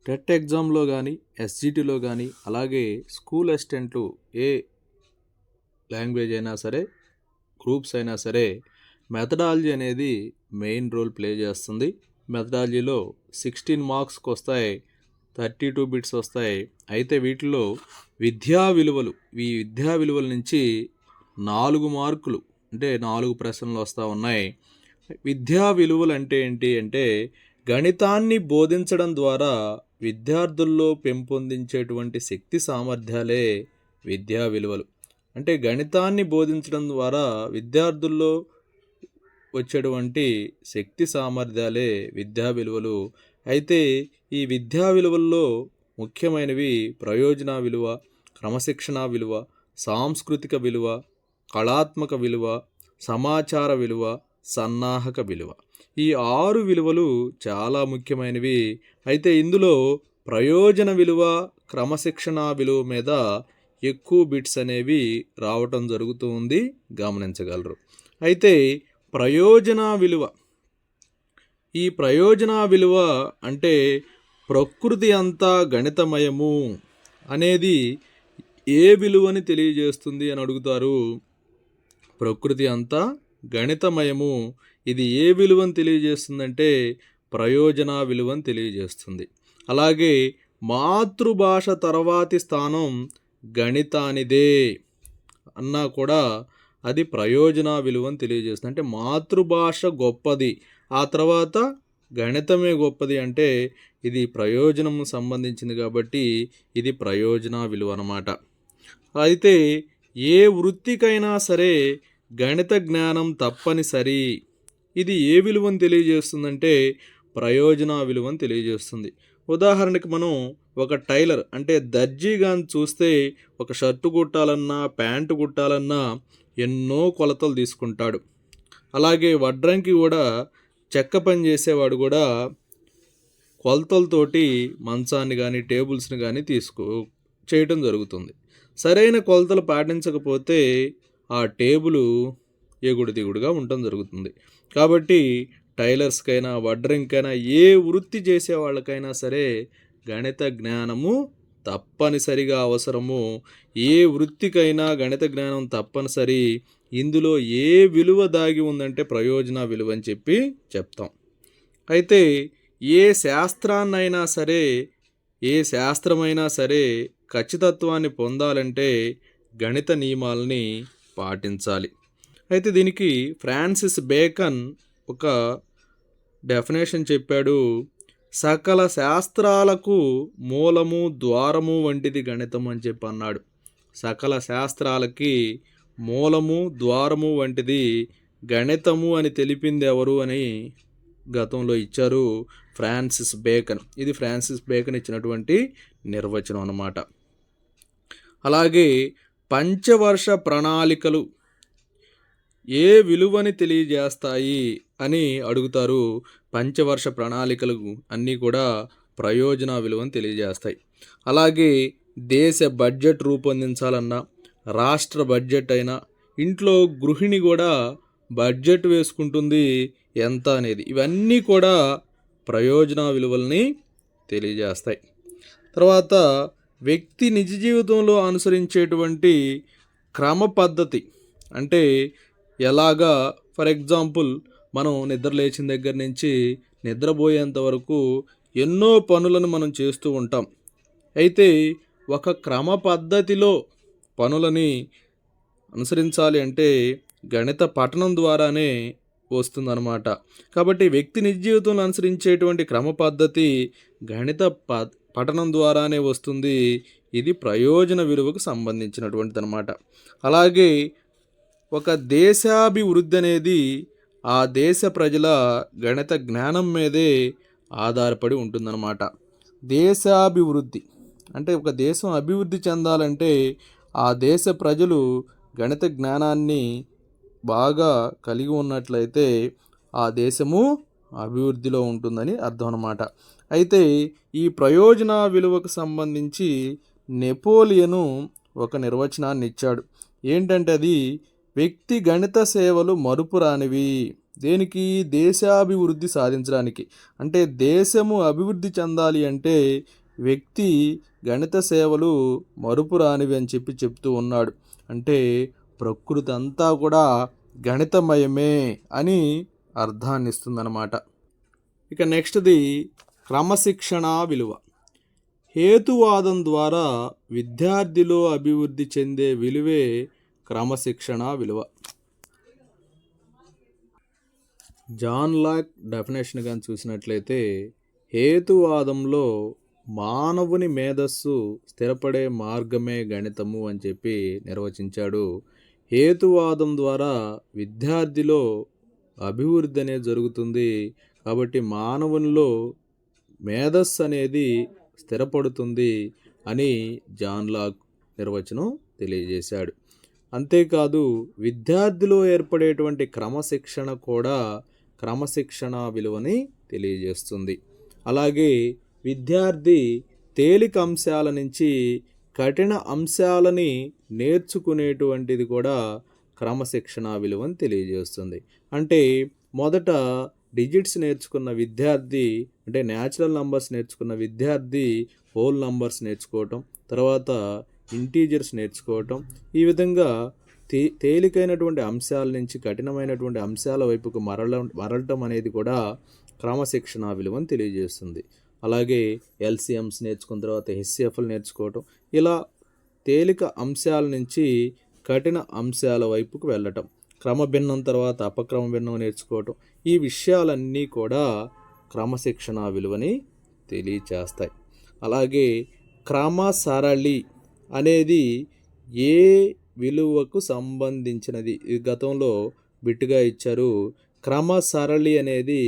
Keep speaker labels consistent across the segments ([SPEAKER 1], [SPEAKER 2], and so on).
[SPEAKER 1] TET ఎగ్జామ్లో కానీ ఎస్జిటిలో కానీ అలాగే స్కూల్ అసిస్టెంట్లు ఏ లాంగ్వేజ్ అయినా సరే గ్రూప్స్ అయినా సరే మెథడాలజీ అనేది మెయిన్ రోల్ ప్లే చేస్తుంది. మెథడాలజీలో 16 మార్క్స్కి వస్తాయి, 32 బిట్స్ వస్తాయి. అయితే వీటిలో విద్యా విలువల నుంచి 4 మార్కులు అంటే 4 ప్రశ్నలు వస్తూ ఉన్నాయి. విద్యా విలువలు అంటే ఏంటి అంటే గణితాన్ని బోధించడం ద్వారా విద్యార్థుల్లో పెంపొందించేటువంటి శక్తి సామర్థ్యాలే విద్యా విలువలు. అంటే గణితాన్ని బోధించడం ద్వారా విద్యార్థుల్లో వచ్చేటువంటి శక్తి సామర్థ్యాలే విద్యా విలువలు. అయితే ఈ విద్యా విలువల్లో ముఖ్యమైనవి ప్రయోజన విలువ, క్రమశిక్షణ విలువ, సాంస్కృతిక విలువ, కళాత్మక విలువ, సమాచార విలువ, సన్నాహక విలువ. ఈ 6 విలువలు చాలా ముఖ్యమైనవి. అయితే ఇందులో ప్రయోజన విలువ, క్రమశిక్షణ విలువ మీద ఎక్కువ బిట్స్ అనేవి రావటం జరుగుతూ ఉంది, గమనించగలరు. అయితే ప్రయోజన విలువ, ఈ ప్రయోజన విలువ అంటే ప్రకృతి అంతా గణితమయము అనేది ఏ విలువని తెలియజేస్తుంది అని అడుగుతారు. ప్రకృతి అంతా గణితమయము, ఇది ఏ విలువని తెలియజేస్తుందంటే ప్రయోజన విలువని తెలియజేస్తుంది. అలాగే మాతృభాష తర్వాతి స్థానం గణితానిదే అన్నా కూడా అది ప్రయోజన విలువని తెలియజేస్తుంది. అంటే మాతృభాష గొప్పది, ఆ తర్వాత గణితమే గొప్పది అంటే ఇది ప్రయోజనం సంబంధించింది కాబట్టి ఇది ప్రయోజన విలువ అన్నమాట. అయితే ఏ వృత్తికైనా సరే గణిత జ్ఞానం తప్పనిసరి, ఇది ఏ విలువని తెలియజేస్తుందంటే ప్రయోజన విలువని తెలియజేస్తుంది. ఉదాహరణకి మనం ఒక టైలర్ అంటే దర్జీగాని చూస్తే ఒక షర్టు కుట్టాలన్నా ప్యాంటు కుట్టాలన్నా ఎన్నో కొలతలు తీసుకుంటాడు. అలాగే వడ్రంకి కూడా చెక్క పని చేసేవాడు కూడా కొలతలతోటి మంచాన్ని కానీ టేబుల్స్ని కానీ చేయటం జరుగుతుంది. సరైన కొలతలు పాటించకపోతే ఆ టేబుల్ ఎగుడు దిగుడుగా ఉండటం జరుగుతుంది. కాబట్టి టైలర్స్కైనా వడ్రంకైనా ఏ వృత్తి చేసే వాళ్ళకైనా సరే గణిత జ్ఞానము తప్పనిసరిగా అవసరము. ఏ వృత్తికైనా గణిత జ్ఞానం తప్పనిసరి. ఇందులో ఏ విలువ దాగి ఉందంటే ప్రయోజన విలువ అని చెప్పి చెప్తాం. అయితే ఏ శాస్త్రాన్నైనా సరే, ఏ శాస్త్రమైనా సరే ఖచ్చితత్వాన్ని పొందాలంటే గణిత నియమాలని పాటించాలి. అయితే దీనికి ఫ్రాన్సిస్ బేకన్ ఒక డెఫినేషన్ చెప్పాడు. సకల శాస్త్రాలకు మూలము ద్వారము వంటిది గణితం అని చెప్పి అన్నాడు. సకల శాస్త్రాలకి మూలము ద్వారము వంటిది గణితము అని తెలిపింది ఎవరు అని గతంలో ఇచ్చారు ఫ్రాన్సిస్ బేకన్. ఇది ఫ్రాన్సిస్ బేకన్ ఇచ్చినటువంటి నిర్వచనం అన్నమాట. అలాగే పంచవర్ష ప్రణాళికలు ఏ విలువని తెలియజేస్తాయి అని అడుగుతారు. పంచవర్ష ప్రణాళికలు అన్నీ కూడా ప్రయోజన విలువని తెలియజేస్తాయి. అలాగే దేశ బడ్జెట్ రూపొందించాలన్నా, రాష్ట్ర బడ్జెట్ అయినా, ఇంట్లో గృహిణి కూడా బడ్జెట్ వేసుకుంటుంది ఎంత అనేది, ఇవన్నీ కూడా ప్రయోజన విలువల్ని తెలియజేస్తాయి. తర్వాత వ్యక్తి నిజ జీవితంలో అనుసరించేటువంటి క్రమ పద్ధతి అంటే ఎలాగా, ఫర్ ఎగ్జాంపుల్ మనం నిద్ర లేచిన దగ్గర నుంచి నిద్రపోయేంత వరకు ఎన్నో పనులను మనం చేస్తూ ఉంటాం. అయితే ఒక క్రమ పద్ధతిలో పనులని అనుసరించాలి అంటే గణిత పఠనం ద్వారానే వస్తుందన్నమాట. కాబట్టి వ్యక్తి నిజ జీవితంలో అనుసరించేటువంటి క్రమ పద్ధతి గణిత పఠనం ద్వారానే వస్తుంది. ఇది ప్రయోజన విలువకు సంబంధించినటువంటిది అన్నమాట. అలాగే ఒక దేశాభివృద్ధి అనేది ఆ దేశ ప్రజల గణిత జ్ఞానం మీదే ఆధారపడి ఉంటుందన్నమాట. దేశాభివృద్ధి అంటే ఒక దేశం అభివృద్ధి చెందాలంటే ఆ దేశ ప్రజలు గణిత జ్ఞానాన్ని బాగా కలిగి ఉన్నట్లయితే ఆ దేశము అభివృద్ధిలో ఉంటుందని అర్థం అన్నమాట. అయితే ఈ ప్రయోజన విలువకు సంబంధించి నెపోలియను ఒక నిర్వచనాన్ని ఇచ్చాడు. ఏంటంటే అది వ్యక్తి గణిత సేవలు మరుపురానివి. దేనికి? దేశాభివృద్ధి సాధించడానికి. అంటే దేశము అభివృద్ధి చెందాలి అంటే వ్యక్తి గణిత సేవలు మరుపురానివి అని చెప్తూ ఉన్నాడు. అంటే ప్రకృతి అంతా కూడా గణితమయమే అని అర్థాన్ని ఇస్తుందన్నమాట. ఇక నెక్స్ట్ది క్రమశిక్షణ విలువ. హేతువాదం ద్వారా విద్యార్థిలో అభివృద్ధి చెందే విలువే క్రమశిక్షణ విలువ. జాన్ లాక్ డెఫినేషన్ కానీ చూసినట్లయితే హేతువాదంలో మానవుని మేధస్సు స్థిరపడే మార్గమే గణితము అని చెప్పి నిర్వచించాడు. హేతువాదం ద్వారా విద్యార్థిలో అభివృద్ధి అనేది జరుగుతుంది. కాబట్టి మానవునిలో మేధస్సు అనేది స్థిరపడుతుంది అని జాన్ లాక్ నిర్వచనం తెలియజేశాడు. అంతేకాదు విద్యార్థిలో ఏర్పడేటువంటి క్రమశిక్షణ కూడా క్రమశిక్షణ విలువని తెలియజేస్తుంది. అలాగే విద్యార్థి తేలిక అంశాల నుంచి కఠిన అంశాలని నేర్చుకునేటువంటిది కూడా క్రమశిక్షణ విలువని తెలియజేస్తుంది. అంటే మొదట డిజిట్స్ నేర్చుకున్న విద్యార్థి, అంటే న్యాచురల్ నంబర్స్ నేర్చుకున్న విద్యార్థి హోల్ నంబర్స్ నేర్చుకోవటం, తర్వాత ఇంటీజర్స్ నేర్చుకోవటం, ఈ విధంగా తేలికైనటువంటి అంశాల నుంచి కఠినమైనటువంటి అంశాల వైపుకు మరలటం అనేది కూడా క్రమశిక్షణ విలువని తెలియజేస్తుంది. అలాగే ఎల్సిఎంస్ నేర్చుకున్న తర్వాత హెచ్సిఎఫ్లు నేర్చుకోవటం, ఇలా తేలిక అంశాల నుంచి కఠిన అంశాల వైపుకు వెళ్ళటం, క్రమభిన్నం తర్వాత అపక్రమ భిన్నం నేర్చుకోవటం, ఈ విషయాలన్నీ కూడా క్రమశిక్షణ విలువని తెలియచేస్తాయి. అలాగే క్రమ సరళి అనేది ఏ విలువకు సంబంధించినది? ఈ గతంలో బిట్టుగా ఇచ్చారు. క్రమ సరళి అనేది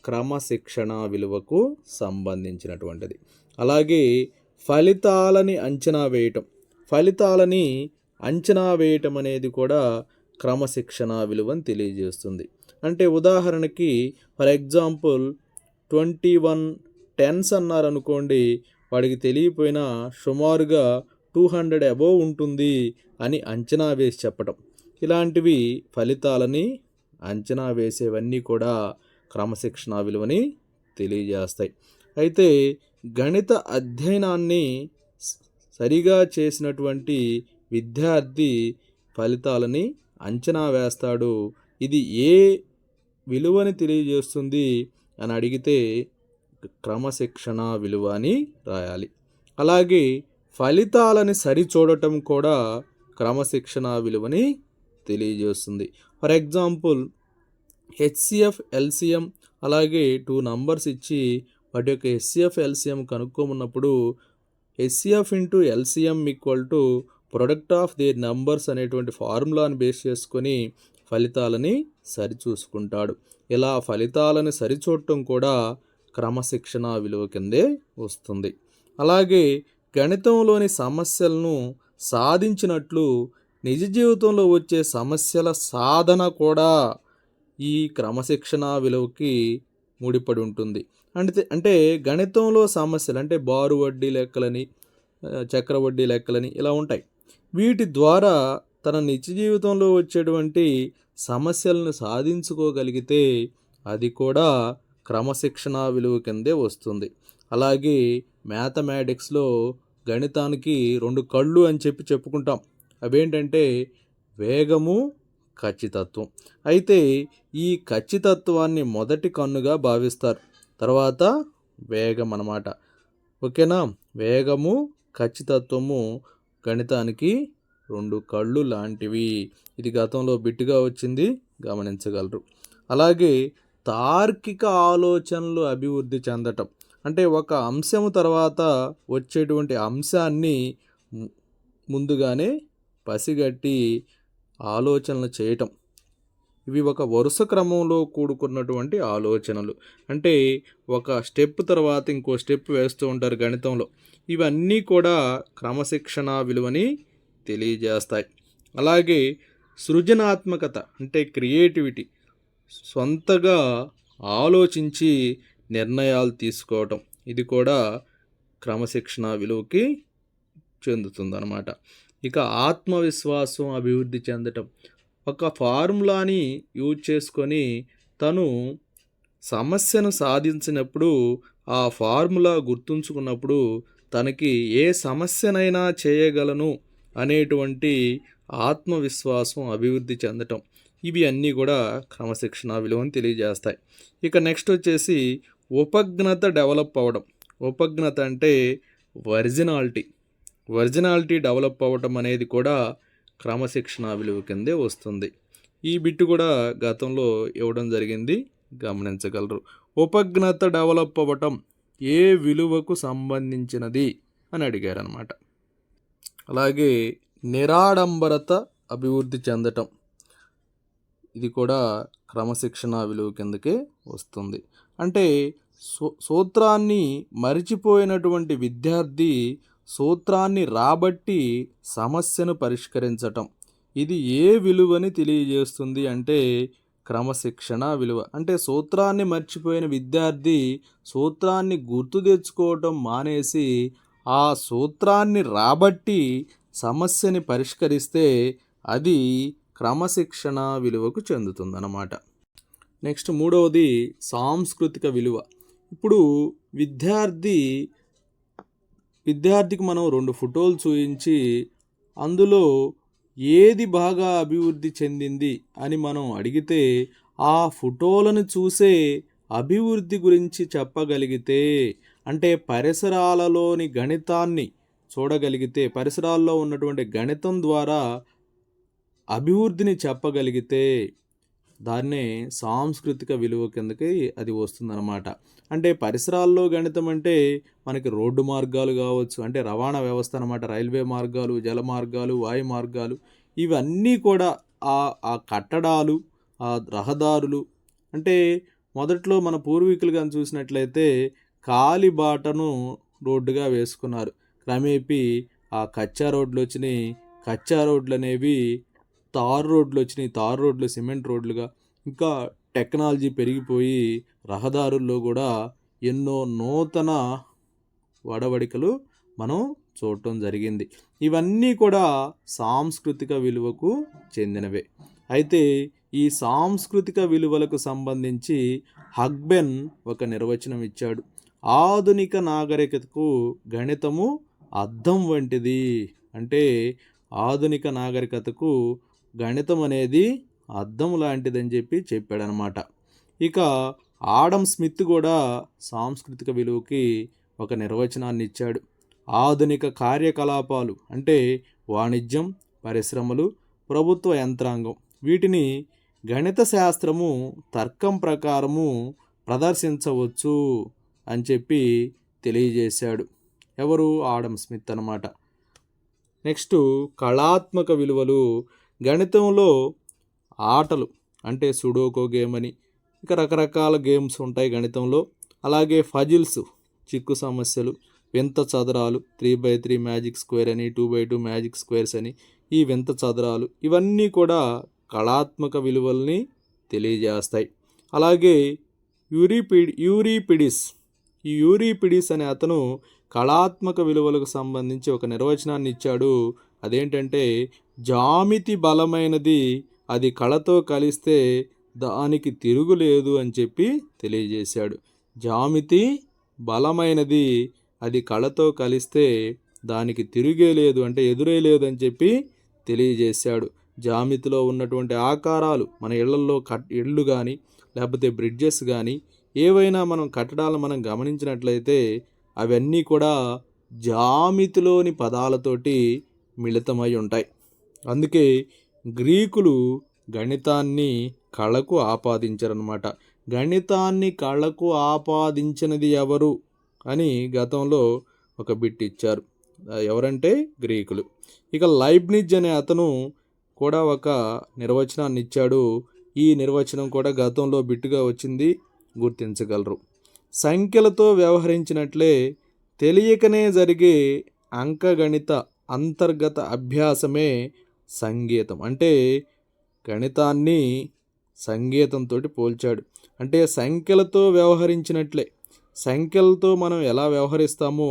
[SPEAKER 1] క్రమశిక్షణ విలువకు సంబంధించినటువంటిది. అలాగే ఫలితాలని అంచనా వేయటం అనేది కూడా క్రమశిక్షణ విలువని తెలియజేస్తుంది. అంటే ఉదాహరణకి ఫర్ ఎగ్జాంపుల్ 21 టెన్స్ అన్నారనుకోండి, వాడికి తెలియపోయినా సుమారుగా 200 అబోవ్ ఉంటుంది అని అంచనా వేసి చెప్పటం, ఇలాంటివి ఫలితాలని అంచనా వేసేవన్నీ కూడా క్రమశిక్షణ విలువని తెలియజేస్తాయి. అయితే గణిత అధ్యయనాన్ని సరిగా చేసినటువంటి విద్యార్థి ఫలితాలని అంచనా వేస్తాడు. ఇది ఏ విలువని తెలియజేస్తుంది అని అడిగితే క్రమశిక్షణ విలువ అని రాయాలి. అలాగే ఫలితాలని సరిచూడటం కూడా క్రమశిక్షణ విలువని తెలియజేస్తుంది. ఫర్ ఎగ్జాంపుల్ హెచ్సిఎఫ్, ఎల్సిఎం, అలాగే 2 నంబర్స్ ఇచ్చి వాటి యొక్క హెచ్సిఎఫ్, ఎల్సిఎం కనుక్కోమన్నప్పుడు HCF into LCM equal to product of the numbers అనేటువంటి ఫార్ములాని బేస్ చేసుకొని ఫలితాలని సరిచూసుకుంటాడు. ఇలా ఫలితాలను సరిచూడటం కూడా క్రమశిక్షణ విలువ కిందే వస్తుంది. అలాగే గణితంలోని సమస్యలను సాధించినట్లు నిజ జీవితంలో వచ్చే సమస్యల సాధన కూడా ఈ క్రమశిక్షణ విలువకి ముడిపడి ఉంటుంది. అంటే గణితంలో సమస్యలు అంటే బారు వడ్డీ లెక్కలని, చక్రవడ్డీ లెక్కలని ఇలా ఉంటాయి. వీటి ద్వారా తన నిత్య జీవితంలో వచ్చేటువంటి సమస్యలను సాధించుకోగలిగితే అది కూడా క్రమశిక్షణ విలువ కిందే వస్తుంది. అలాగే మ్యాథమెటిక్స్లో గణితానికి 2 కళ్ళు అని చెప్పుకుంటాం. అవేంటంటే వేగము, ఖచ్చితత్వం. అయితే ఈ ఖచ్చితత్వాన్ని మొదటి కన్నుగా భావిస్తారు, తర్వాత వేగం అన్నమాట. ఓకేనా? వేగము, ఖచ్చితత్వము గణితానికి 2 కళ్ళు లాంటివి. ఇది గతంలో బిట్టుగా వచ్చింది, గమనించగలరు. అలాగే తార్కిక ఆలోచనలు అభివృద్ధి చెందటం అంటే ఒక అంశము తర్వాత వచ్చేటువంటి అంశాన్ని ముందుగానే పసిగట్టి ఆలోచనలు చేయటం. ఇవి ఒక వరుస క్రమంలో కూడుకున్నటువంటి ఆలోచనలు. అంటే ఒక స్టెప్ తర్వాత ఇంకో స్టెప్ వేస్తూ ఉంటారు గణితంలో. ఇవన్నీ కూడా క్రమశిక్షణ విలువని తెలియజేస్తాయి. అలాగే సృజనాత్మకత అంటే క్రియేటివిటీ, సొంతగా ఆలోచించి నిర్ణయాలు తీసుకోవటం, ఇది కూడా క్రమశిక్షణ విలువకి చెందుతుందన్నమాట. ఇక ఆత్మవిశ్వాసం అభివృద్ధి చెందటం, ఒక ఫార్ములాని యూజ్ చేసుకొని తను సమస్యను సాధించినప్పుడు ఆ ఫార్ములా గుర్తుంచుకున్నప్పుడు తనకి ఏ సమస్యనైనా చేయగలను అనేటువంటి ఆత్మవిశ్వాసం అభివృద్ధి చెందటం, ఇవి అన్నీ కూడా క్రమశిక్షణ విలువని తెలియజేస్తాయి. ఇక నెక్స్ట్ వచ్చేసి ఉపజ్ఞత డెవలప్ అవ్వడం. ఉపజ్ఞత అంటే ఒరిజినాలిటీ. ఒరిజినాలిటీ డెవలప్ అవ్వటం అనేది కూడా క్రమశిక్షణ విలువ కిందే వస్తుంది. ఈ బిట్టు కూడా గతంలో ఇవ్వడం జరిగింది, గమనించగలరు. ఉపజ్ఞత డెవలప్ అవ్వటం ఏ విలువకు సంబంధించినది అని అడిగారనమాట. అలాగే నిరాడంబరత అభివృద్ధి చెందటం, ఇది కూడా క్రమశిక్షణ విలువ కిందకే వస్తుంది. అంటే సూత్రాన్ని మరిచిపోయినటువంటి విద్యార్థి సూత్రాన్ని రాబట్టి సమస్యను పరిష్కరించటం, ఇది ఏ విలువని తెలియజేస్తుంది అంటే క్రమశిక్షణ విలువ. అంటే సూత్రాన్ని మర్చిపోయిన విద్యార్థి సూత్రాన్ని గుర్తు తెచ్చుకోవటం మానేసి ఆ సూత్రాన్ని రాబట్టి సమస్యని పరిష్కరిస్తే అది క్రమశిక్షణ విలువకు చెందుతుందన్నమాట. నెక్స్ట్ మూడవది సాంస్కృతిక విలువ. ఇప్పుడు విద్యార్థికి మనం 2 ఫోటోలు చూపించి అందులో ఏది బాగా అభివృద్ధి చెందింది అని మనం అడిగితే ఆ ఫోటోలను చూసే అభివృద్ధి గురించి చెప్పగలిగితే, అంటే పరిసరాలలోని గణితాన్ని చూడగలిగితే, పరిసరాల్లో ఉన్నటువంటి గణితం ద్వారా అభివృద్ధిని చెప్పగలిగితే దాన్నే సాంస్కృతిక విలువ కిందకి అది వస్తుందన్నమాట. అంటే పరిసరాల్లో గణితం అంటే మనకి రోడ్డు మార్గాలు కావచ్చు, అంటే రవాణా వ్యవస్థ అన్నమాట. రైల్వే మార్గాలు, జల మార్గాలు, వాయు మార్గాలు, ఇవన్నీ కూడా ఆ కట్టడాలు, ఆ రహదారులు. అంటే మొదట్లో మన పూర్వీకులు కానీ చూసినట్లయితే కాలిబాటను రోడ్డుగా వేసుకున్నారు. క్రమేపీ ఆ కచ్చా రోడ్లు వచ్చినాయి. కచ్చా రోడ్లు అనేవి తారు రోడ్లు వచ్చినాయి. తారు రోడ్లు సిమెంట్ రోడ్లుగా. ఇంకా టెక్నాలజీ పెరిగిపోయి రహదారుల్లో కూడా ఎన్నో నూతన వడవడికలు మనం చూడటం జరిగింది. ఇవన్నీ కూడా సాంస్కృతిక విలువకు చెందినవే. అయితే ఈ సాంస్కృతిక విలువలకు సంబంధించి హగ్బెన్ ఒక నిర్వచనం ఇచ్చాడు. ఆధునిక నాగరికతకు గణితము అద్దం వంటిది. అంటే ఆధునిక నాగరికతకు గణితం అనేది అద్దం లాంటిదని చెప్పాడనమాట. ఇక ఆడమ్ స్మిత్ కూడా సాంస్కృతిక విలువకి ఒక నిర్వచనాన్ని ఇచ్చాడు. ఆధునిక కార్యకలాపాలు అంటే వాణిజ్యం, పరిశ్రమలు, ప్రభుత్వ యంత్రాంగం, వీటిని గణిత శాస్త్రము తర్కం ప్రకారము ప్రదర్శించవచ్చు అని తెలియజేశాడు. ఎవరు? ఆడమ్ స్మిత్ అన్నమాట. నెక్స్ట్ కళాత్మక విలువలు. గణితంలో ఆటలు అంటే సుడోకో గేమ్ అని, ఇంకా రకరకాల గేమ్స్ ఉంటాయి గణితంలో. అలాగే ఫజిల్స్, చిక్కు సమస్యలు, వింత చదరాలు, 3x3 మ్యాజిక్ స్క్వేర్ అని, 2x2 మ్యాజిక్ స్క్వేర్స్ అని, ఈ వింత చదరాలు, ఇవన్నీ కూడా కళాత్మక విలువల్ని తెలియజేస్తాయి. అలాగే యూరిపిడిస్ అనే అతను కళాత్మక విలువలకు సంబంధించి ఒక నిర్వచనాన్ని ఇచ్చాడు. అదేంటంటే జామితి బలమైనది, అది కళతో కలిస్తే దానికి తిరుగులేదు అని తెలియజేశాడు. జామితి బలమైనది, అది కళతో కలిస్తే దానికి తిరిగే లేదు, అంటే ఎదురే లేదు అని తెలియజేశాడు. జామితిలో ఉన్నటువంటి ఆకారాలు మన ఇళ్లల్లో ఇళ్ళు కానీ లేకపోతే బ్రిడ్జెస్ కానీ ఏవైనా మనం కట్టడాలను మనం గమనించినట్లయితే అవన్నీ కూడా జామితిలోని పదాలతోటి మిళితమై ఉంటాయి. అందుకే గ్రీకులు గణితాన్ని కళకు ఆపాదించారనమాట. గణితాన్ని కళకు ఆపాదించినది ఎవరు అని గతంలో ఒక బిట్ ఇచ్చారు. ఎవరంటే గ్రీకులు. ఇక లైబ్నిజ్ అనే అతను కూడా ఒక నిర్వచనాన్ని ఇచ్చాడు. ఈ నిర్వచనం కూడా గతంలో బిట్టుగా వచ్చింది, గుర్తించగలరు. సంఖ్యలతో వ్యవహరించినట్లే తెలియకనే జరిగే అంకగణిత అంతర్గత అభ్యాసమే సంగీతం. అంటే గణితాన్ని సంగీతంతో పోల్చాడు. అంటే సంఖ్యలతో వ్యవహరించినట్లే, సంఖ్యలతో మనం ఎలా వ్యవహరిస్తామో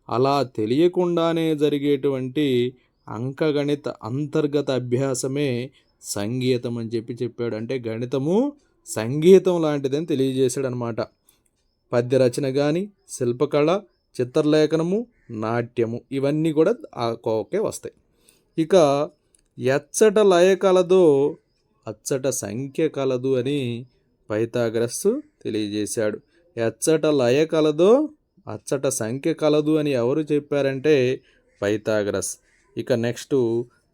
[SPEAKER 1] అలా తెలియకుండానే జరిగేటువంటి అంకగణిత అంతర్గత అభ్యాసమే సంగీతం అని చెప్పాడు. అంటే గణితము సంగీతం లాంటిదని తెలియజేశాడనమాట. పద్య రచన కానీ, శిల్పకళ, చిత్రలేఖనము, నాట్యము ఇవన్నీ కూడా ఆ కోవకే వస్తాయి. ఇక ఎచ్చట లయ కలదో అచ్చట సంఖ్య కలదు అని పైథాగరస్సు తెలియజేశాడు. ఎచ్చట లయ కలదో అచ్చట సంఖ్య కలదు అని ఎవరు చెప్పారంటే పైథాగరస్. ఇక నెక్స్ట్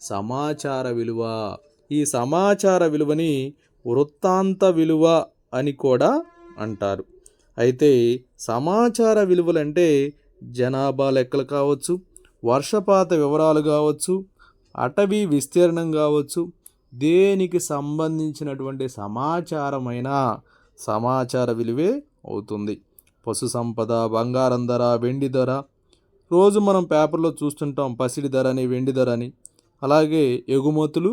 [SPEAKER 1] సమాచార విలువ. ఈ సమాచార విలువని వృత్తాంత విలువ అని కూడా అంటారు. అయితే సమాచార విలువలంటే జనాభా లెక్కలు కావచ్చు, వర్షపాత వివరాలు కావచ్చు, అటవీ విస్తీర్ణం కావచ్చు, దేనికి సంబంధించినటువంటి సమాచారమైన సమాచార విలువే అవుతుంది. పశు సంపద, బంగారం ధర, వెండి ధర, రోజు మనం పేపర్లో చూస్తుంటాం పసిడి ధర అని, వెండి ధర అని. అలాగే ఎగుమతులు,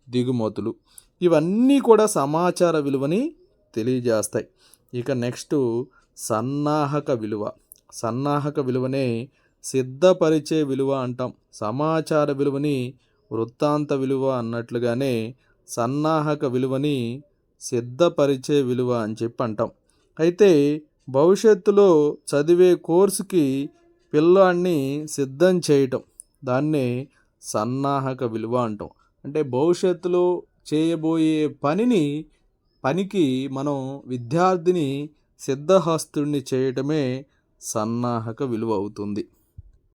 [SPEAKER 1] దిగుమతులు ఇవన్నీ కూడా సమాచార విలువని తెలియజేస్తాయి. ఇక నెక్స్ట్ సన్నాహక విలువ. సన్నాహక విలువనే సిద్ధపరిచే విలువ అంటాం. సమాచార విలువని వృత్తాంత విలువ అన్నట్లుగానే సన్నాహక విలువని సిద్ధపరిచే విలువ అని చెప్పి అంటాం. అయితే భవిష్యత్తులో చదివే కోర్సుకి పిల్లాన్ని సిద్ధం చేయటం, దాన్నే సన్నాహక విలువ అంటాం. అంటే భవిష్యత్తులో చేయబోయే పనికి మనం విద్యార్థిని సిద్ధహస్తుడిని చేయటమే సన్నాహక విలువ అవుతుంది.